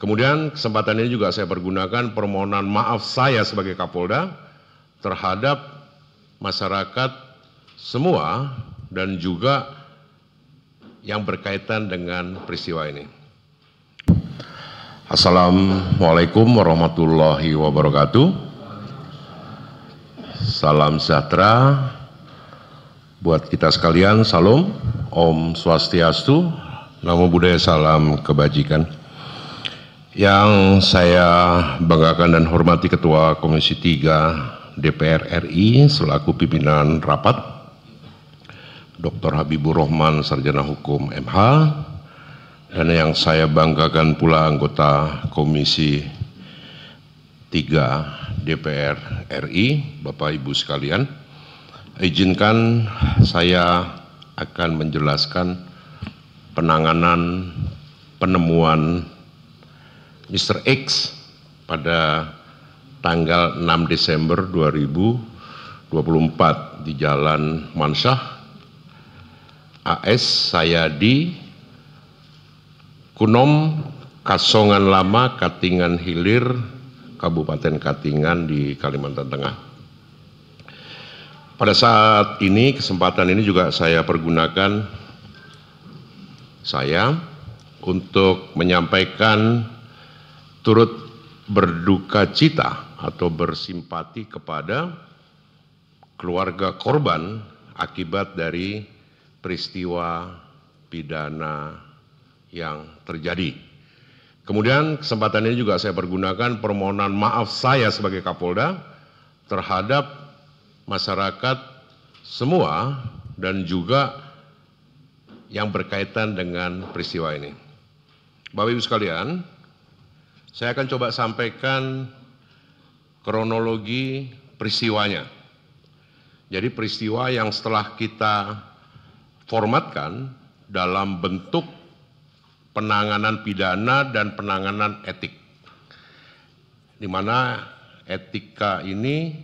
Kemudian kesempatan ini juga saya pergunakan permohonan maaf saya sebagai Kapolda terhadap masyarakat semua dan juga yang berkaitan dengan peristiwa ini. Assalamualaikum warahmatullahi wabarakatuh. Salam sejahtera buat kita sekalian. Salam, Om Swastiastu, Namo Buddhaya, salam kebajikan. Yang saya banggakan dan hormati Ketua Komisi 3 DPR RI selaku pimpinan rapat, Dr. Habibur Rahman, Sarjana Hukum MH, dan yang saya banggakan pula anggota Komisi 3 DPR RI, Bapak Ibu sekalian, izinkan saya akan menjelaskan penanganan penemuan Mr. X pada tanggal 6 Desember 2024 di Jalan Mansyah AS Sayadi, Kunom, Kasongan Lama, Katingan Hilir, Kabupaten Katingan di Kalimantan Tengah. Pada saat ini, kesempatan ini juga saya pergunakan untuk menyampaikan turut berduka cita atau bersimpati kepada keluarga korban akibat dari peristiwa pidana yang terjadi. Kemudian kesempatan ini juga saya pergunakan permohonan maaf saya sebagai Kapolda terhadap masyarakat semua dan juga yang berkaitan dengan peristiwa ini. Bapak Ibu sekalian, saya akan coba sampaikan kronologi peristiwanya. Jadi peristiwa yang setelah kita formatkan dalam bentuk penanganan pidana dan penanganan etik, di mana etika ini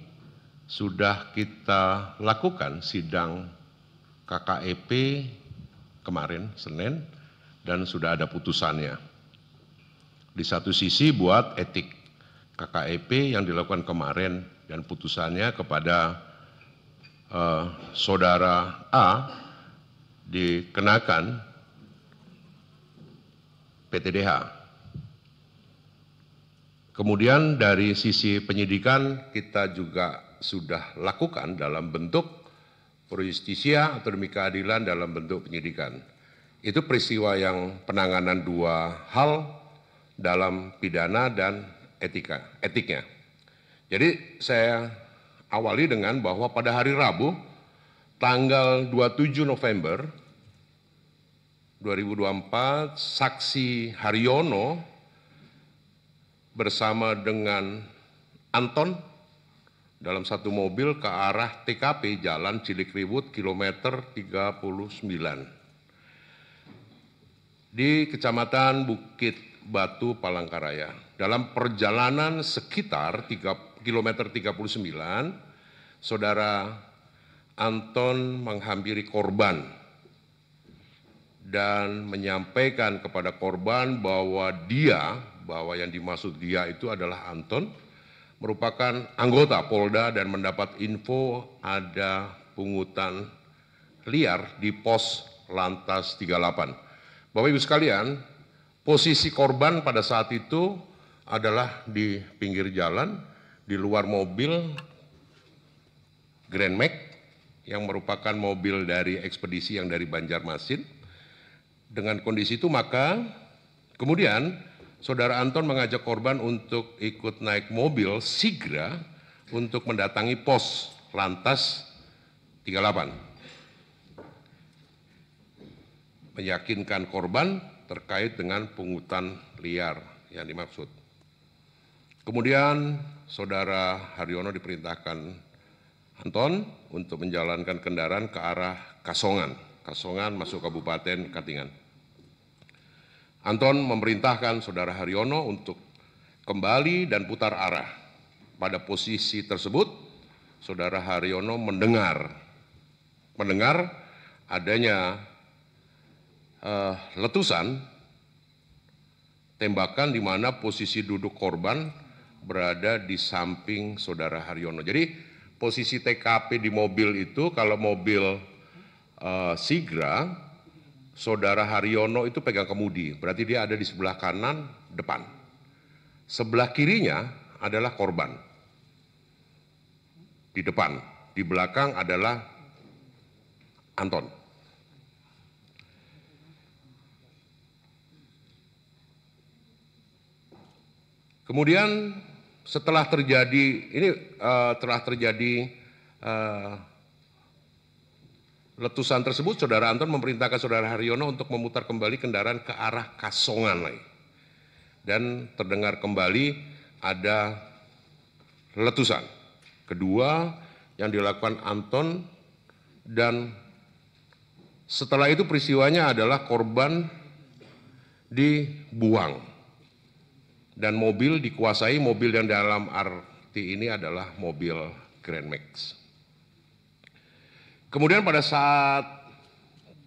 sudah kita lakukan sidang KKEP kemarin Senin dan sudah ada putusannya. Di satu sisi buat etik KKEP yang dilakukan kemarin dan putusannya kepada saudara A dikenakan PTDH. Kemudian dari sisi penyidikan kita juga sudah lakukan dalam bentuk pro justisia atau demi keadilan dalam bentuk penyidikan. Itu peristiwa yang penanganan dua hal dalam pidana dan etiknya. Jadi saya awali dengan bahwa pada hari Rabu tanggal 27 November 2024 saksi Haryono bersama dengan Anton dalam satu mobil ke arah TKP Jalan Cilikriwut kilometer 39 di Kecamatan Bukit Batu, Palangkaraya. Dalam perjalanan sekitar kilometer 39, saudara Anton menghampiri korban dan menyampaikan kepada korban bahwa yang dimaksud dia itu adalah Anton, merupakan anggota Polda dan mendapat info ada pungutan liar di pos Lantas 38. Bapak Ibu sekalian, posisi korban pada saat itu adalah di pinggir jalan, di luar mobil Grand Max yang merupakan mobil dari ekspedisi yang dari Banjarmasin. Dengan kondisi itu maka kemudian saudara Anton mengajak korban untuk ikut naik mobil Sigra untuk mendatangi pos Lantas 38. Meyakinkan korban terkait dengan pungutan liar yang dimaksud. Kemudian saudara Haryono diperintahkan Anton untuk menjalankan kendaraan ke arah Kasongan masuk Kabupaten Katingan. Anton memerintahkan saudara Haryono untuk kembali dan putar arah. Pada posisi tersebut, saudara Haryono mendengar adanya letusan tembakan di mana posisi duduk korban berada di samping saudara Haryono. Jadi posisi TKP di mobil itu, kalau mobil Sigra, saudara Haryono itu pegang kemudi, berarti dia ada di sebelah kanan depan. Sebelah kirinya adalah korban di depan, di belakang adalah Anton. Kemudian setelah terjadi letusan tersebut, saudara Anton memerintahkan saudara Haryono untuk memutar kembali kendaraan ke arah Kasongan lagi. Dan terdengar kembali ada letusan. Kedua yang dilakukan Anton, dan setelah itu peristiwanya adalah korban dibuang. Dan mobil dikuasai, mobil yang dalam arti ini adalah mobil Grand Max.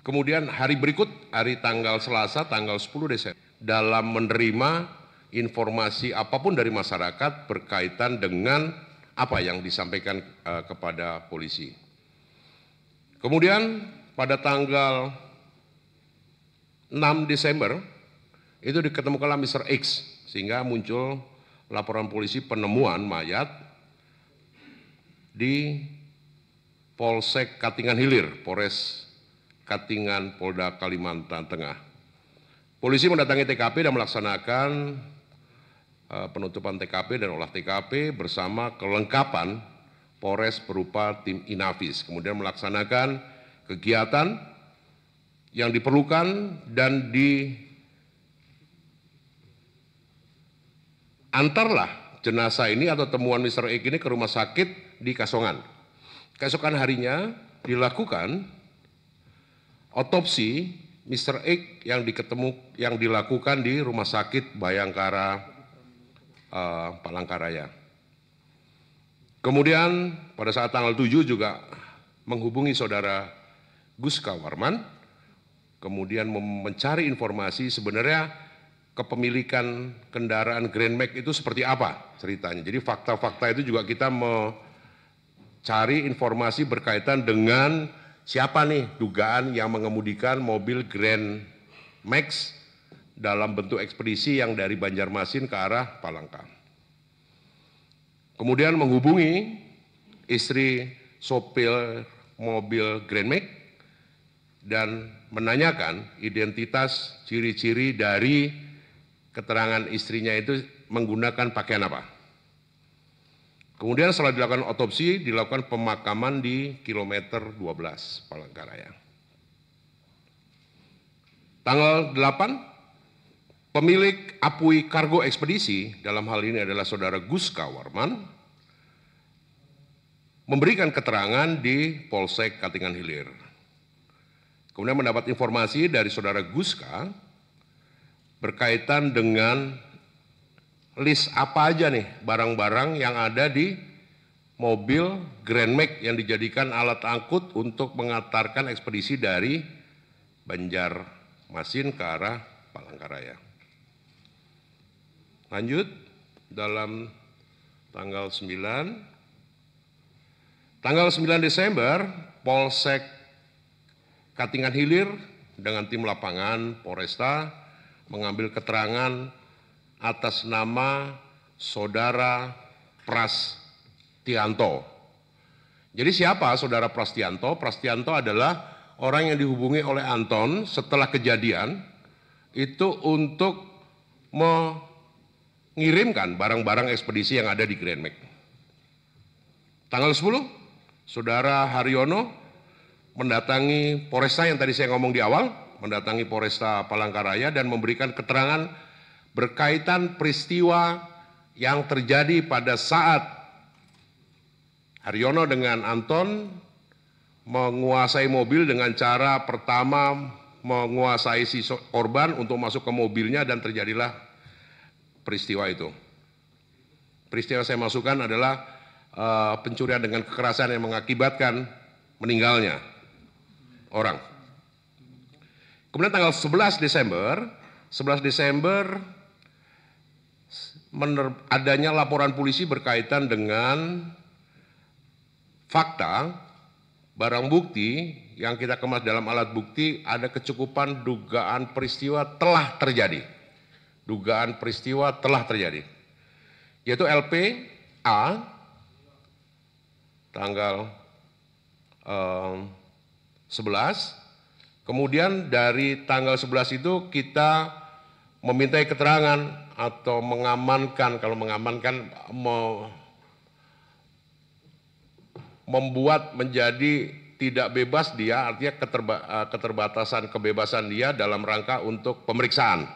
Kemudian hari berikut, hari tanggal Selasa, tanggal 10 Desember, dalam menerima informasi apapun dari masyarakat berkaitan dengan apa yang disampaikan kepada polisi. Kemudian pada tanggal 6 Desember, itu diketemukanlah Mr. X, sehingga muncul laporan polisi penemuan mayat di Polsek Katingan Hilir, Polres Katingan, Polda Kalimantan Tengah. Polisi mendatangi TKP dan melaksanakan penutupan TKP dan olah TKP bersama kelengkapan Polres berupa tim Inavis. Kemudian melaksanakan kegiatan yang diperlukan dan antarlah jenazah ini atau temuan Mr. X ini ke rumah sakit di Kasongan. Keesokan harinya dilakukan otopsi Mr. X yang dilakukan di Rumah Sakit Bayangkara Palangkaraya. Kemudian pada saat tanggal 7 juga menghubungi saudara Guska Warman, kemudian mencari informasi sebenarnya kepemilikan kendaraan Grand Max itu seperti apa ceritanya. Jadi fakta-fakta itu juga kita mencari informasi berkaitan dengan siapa nih dugaan yang mengemudikan mobil Grand Max dalam bentuk ekspedisi yang dari Banjarmasin ke arah Palangka. Kemudian menghubungi istri sopir mobil Grand Max dan menanyakan identitas ciri-ciri dari keterangan istrinya itu menggunakan pakaian apa. Kemudian setelah dilakukan otopsi, dilakukan pemakaman di kilometer 12 Palangkaraya. Tanggal 8, pemilik Apui Kargo Ekspedisi, dalam hal ini adalah saudara Guska Warman, memberikan keterangan di Polsek Katingan Hilir. Kemudian mendapat informasi dari saudara Guska berkaitan dengan list apa aja nih barang-barang yang ada di mobil Grand Max yang dijadikan alat angkut untuk mengantarkan ekspedisi dari Banjarmasin ke arah Palangkaraya. Lanjut, dalam tanggal 9 Desember, Polsek Katingan Hilir dengan tim lapangan Polresta mengambil keterangan atas nama saudara Prastianto. Jadi siapa saudara Prastianto? Prastianto adalah orang yang dihubungi oleh Anton setelah kejadian itu untuk mengirimkan barang-barang ekspedisi yang ada di Grand Max. Tanggal 10, saudara Haryono mendatangi Polresta yang tadi saya ngomong di awal, mendatangi Polresta Palangkaraya dan memberikan keterangan berkaitan peristiwa yang terjadi pada saat Haryono dengan Anton menguasai mobil dengan cara pertama menguasai si korban untuk masuk ke mobilnya dan terjadilah peristiwa itu. Peristiwa saya masukkan adalah pencurian dengan kekerasan yang mengakibatkan meninggalnya orang. Kemudian tanggal 11 Desember adanya laporan polisi berkaitan dengan fakta barang bukti yang kita kemas dalam alat bukti ada kecukupan dugaan peristiwa telah terjadi. Dugaan peristiwa telah terjadi. Yaitu LPA tanggal 11. Kemudian dari tanggal 11 itu kita memintai keterangan atau mengamankan, kalau mengamankan membuat menjadi tidak bebas dia, artinya keterbatasan kebebasan dia dalam rangka untuk pemeriksaan.